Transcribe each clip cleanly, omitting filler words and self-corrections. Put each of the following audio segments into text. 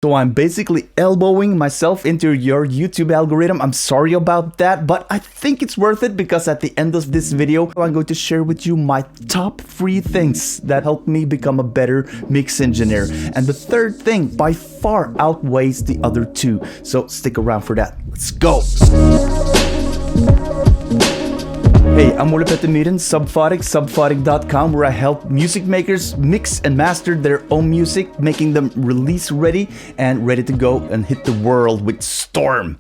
So I'm basically elbowing myself into your YouTube algorithm. I'm sorry about that, but I think it's worth it because at the end of this video, I'm going to share with you my top 3 things that helped me become a better mix engineer. And the third thing by far outweighs the other 2. So stick around for that. Let's go. Hey, I'm Ole Petter Myhren, Subphotic, subphotic.com, where I help music makers mix and master their own music, making them release ready and ready to go and hit the world with storm.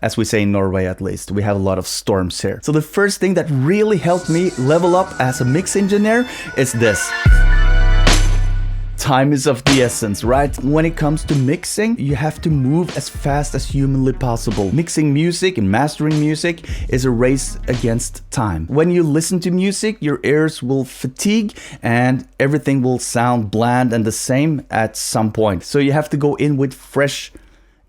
As we say in Norway, at least. We have a lot of storms here. So the first thing that really helped me level up as a mix engineer is this. Time is of the essence, right? When it comes to mixing, you have to move as fast as humanly possible. Mixing music and mastering music is a race against time. When you listen to music, your ears will fatigue and everything will sound bland and the same at some point. So you have to go in with fresh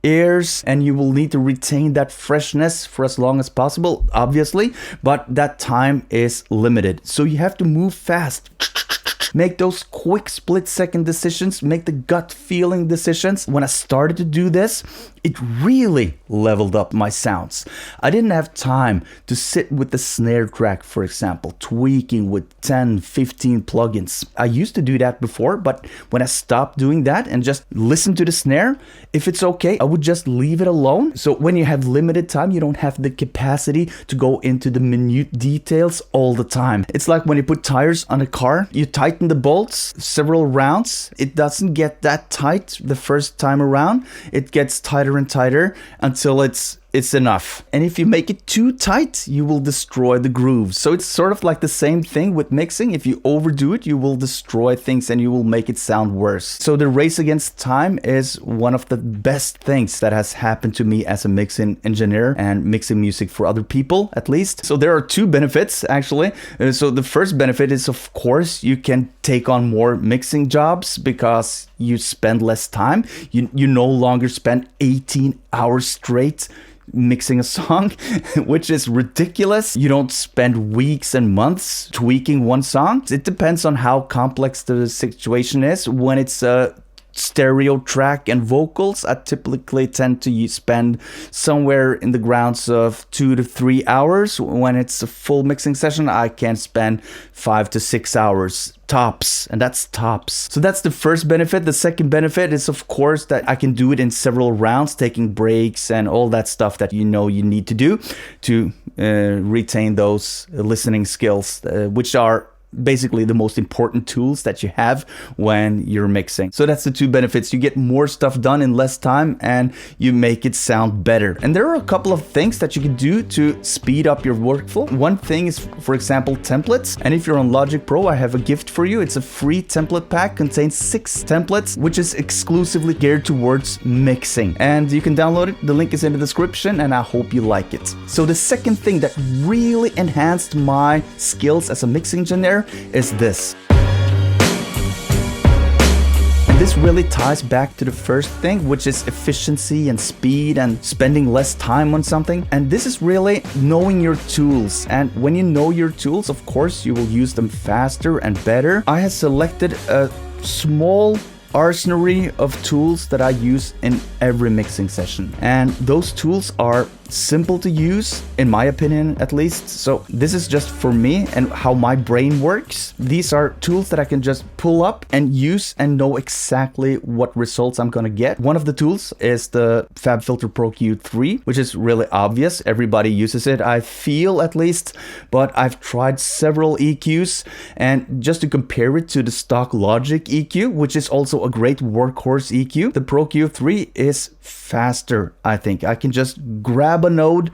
ears, and you will need to retain that freshness for as long as possible, obviously, but that time is limited. So you have to move fast. Make those quick split-second decisions, make the gut feeling decisions. When I started to do this, it really leveled up my sounds. I didn't have time to sit with the snare track, for example, tweaking with 10, 15 plugins. I used to do that before, but when I stopped doing that and just listen to the snare, if it's okay, I would just leave it alone. So when you have limited time, you don't have the capacity to go into the minute details all the time. It's like when you put tires on a car, you tighten the bolts several rounds. It doesn't get that tight the first time around. It gets tighter and tighter until it's enough. And if you make it too tight, you will destroy the grooves. So it's sort of like the same thing with mixing. If you overdo it, you will destroy things and you will make it sound worse. So the race against time is one of the best things that has happened to me as a mixing engineer and mixing music for other people, at least. So there are 2 benefits, actually. So the first benefit is, of course, you can take on more mixing jobs because you spend less time. You no longer spend 18 hours straight mixing a song, which is ridiculous. You don't spend weeks and months tweaking one song. It depends on how complex the situation is. When it's a stereo track and vocals, I typically tend to spend somewhere in the grounds of 2 to 3 hours. When it's a full mixing session, I can spend 5 to 6 hours tops, and that's tops. So that's the first benefit. The second benefit is, of course, that I can do it in several rounds, taking breaks and all that stuff that you know you need to do to retain those listening skills, which are basically the most important tools that you have when you're mixing. So that's the 2 benefits. You get more stuff done in less time and you make it sound better. And there are a couple of things that you can do to speed up your workflow. One thing is, for example, templates. And if you're on Logic Pro, I have a gift for you. It's a free template pack, contains 6 templates, which is exclusively geared towards mixing. And you can download it. The link is in the description and I hope you like it. So the second thing that really enhanced my skills as a mixing engineer is this. And this really ties back to the first thing, which is efficiency and speed and spending less time on something. And this is really knowing your tools. And when you know your tools, of course, you will use them faster and better. I have selected a small arsenal of tools that I use in every mixing session. And those tools are simple to use, in my opinion at least. So this is just for me and how my brain works. These are tools that I can just pull up and use and know exactly what results I'm gonna get. One of the tools is the FabFilter Pro Q3, which is really obvious. Everybody uses it, I feel, at least, but I've tried several EQs, and just to compare it to the stock Logic EQ, which is also a great workhorse EQ, the Pro Q3 is faster, I think. I can just grab a node,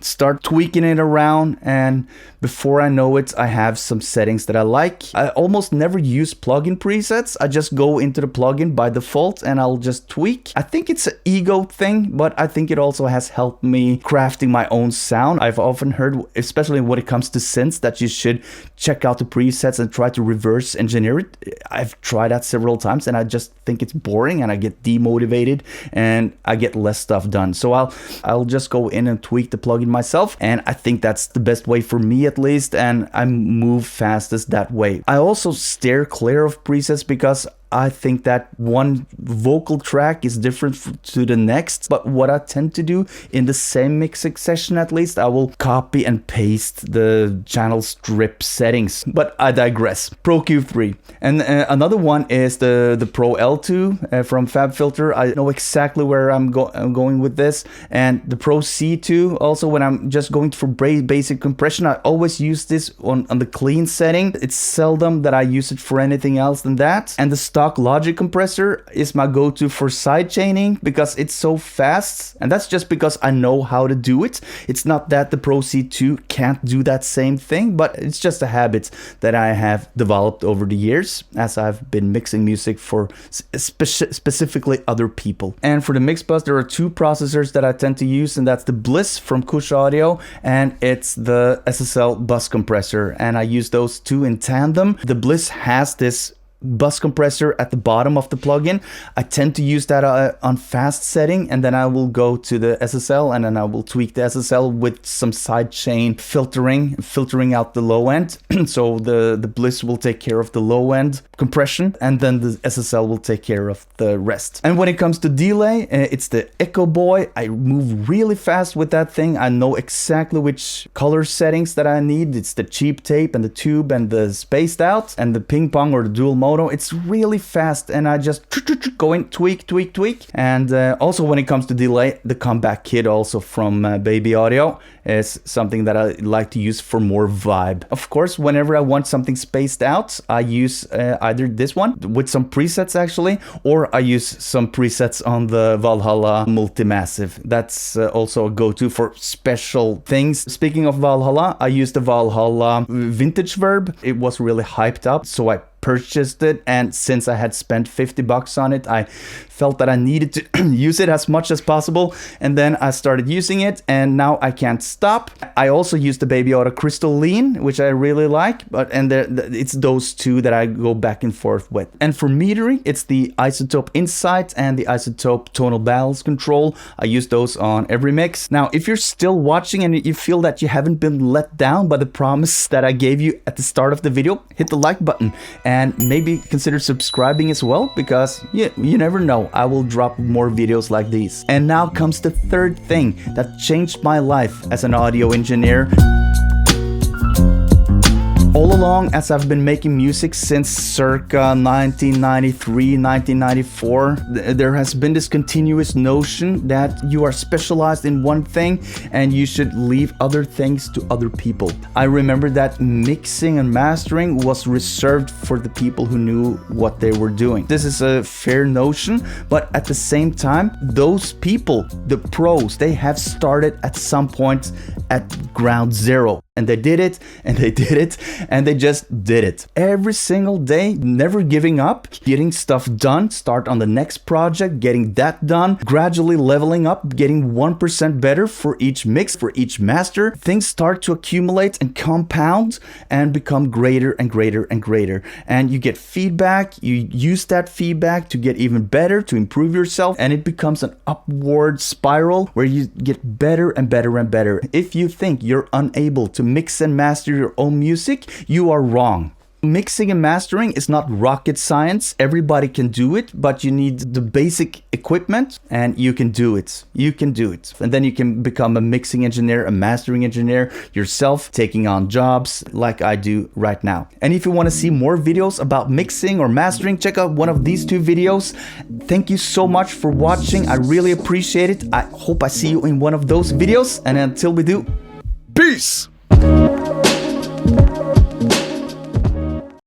start tweaking it around, and before I know it, I have some settings that I like. I almost never use plugin presets. I just go into the plugin by default and I'll just tweak. I think it's an ego thing, but I think it also has helped me crafting my own sound. I've often heard, especially when it comes to synths, that you should check out the presets and try to reverse engineer it. I've tried that several times and I just think it's boring and I get demotivated and I get less stuff done. So I'll just go in and tweak the plugin myself, and I think that's the best way for me at least, and I move fastest that way. I also steer clear of presets because I think that one vocal track is different to the next. But what I tend to do in the same mixing session, at least, I will copy and paste the channel strip settings. But I digress. Pro Q3. And another one is the Pro L2 from FabFilter. I know exactly where I'm going with this. And the Pro C2, also when I'm just going for basic compression, I always use this on the clean setting. It's seldom that I use it for anything else than that. And the stock Logic compressor is my go-to for side chaining because it's so fast. And that's just because I know how to do it. It's not that the Pro C2 can't do that same thing, but it's just a habit that I have developed over the years as I've been mixing music for specifically other people. And for the mix bus, there are two processors that I tend to use, and that's the Bliss from Kush Audio and it's the SSL bus compressor. And I use those two in tandem. The Bliss has this bus compressor at the bottom of the plugin. I tend to use that on fast setting, and then I will go to the SSL and then I will tweak the SSL with some sidechain filtering out the low end. So the Bliss will take care of the low end compression and then the SSL will take care of the rest. And when it comes to delay, it's the Echo Boy. I move really fast with that thing. I know exactly which color settings that I need. It's the cheap tape and the tube and the spaced out and the ping pong or the dual mode. It's really fast and I just go in, tweak. And also when it comes to delay, the Comeback Kid also from Baby Audio is something that I like to use for more vibe. Of course, whenever I want something spaced out, I use either this one with some presets actually, or I use some presets on the Valhalla Multimassive. That's also a go-to for special things. Speaking of Valhalla, I used the Valhalla Vintage Verb. It was really hyped up, so I purchased it, and since I had spent $50 on it, I felt that I needed to use it as much as possible, and then I started using it and now I can't stop. I also use the Baby Auto Crystal Lean, which I really like, it's those two that I go back and forth with. And for metering, it's the Isotope Insight and the Isotope Tonal Balance Control. I use those on every mix. Now, if you're still watching and you feel that you haven't been let down by the promise that I gave you at the start of the video, hit the like button and maybe consider subscribing as well, because you never know, I will drop more videos like these. And now comes the third thing that changed my life as an audio engineer. All along, as I've been making music since circa 1993, 1994, there has been this continuous notion that you are specialized in one thing and you should leave other things to other people. I remember that mixing and mastering was reserved for the people who knew what they were doing. This is a fair notion, but at the same time, those people, the pros, they have started at some point at ground zero. And they did it, and they did it, and they just did it. Every single day, never giving up, getting stuff done, start on the next project, getting that done, gradually leveling up, getting 1% better for each mix, for each master. Things start to accumulate and compound and become greater and greater and greater. And you get feedback, you use that feedback to get even better, to improve yourself, and it becomes an upward spiral where you get better and better and better. If you think you're unable to mix and master your own music, you are wrong. Mixing and mastering is not rocket science. Everybody can do it, but you need the basic equipment and you can do it. You can do it. And then you can become a mixing engineer, a mastering engineer yourself, taking on jobs like I do right now. And if you want to see more videos about mixing or mastering, check out one of these two videos. Thank you so much for watching. I really appreciate it. I hope I see you in one of those videos. And until we do, peace!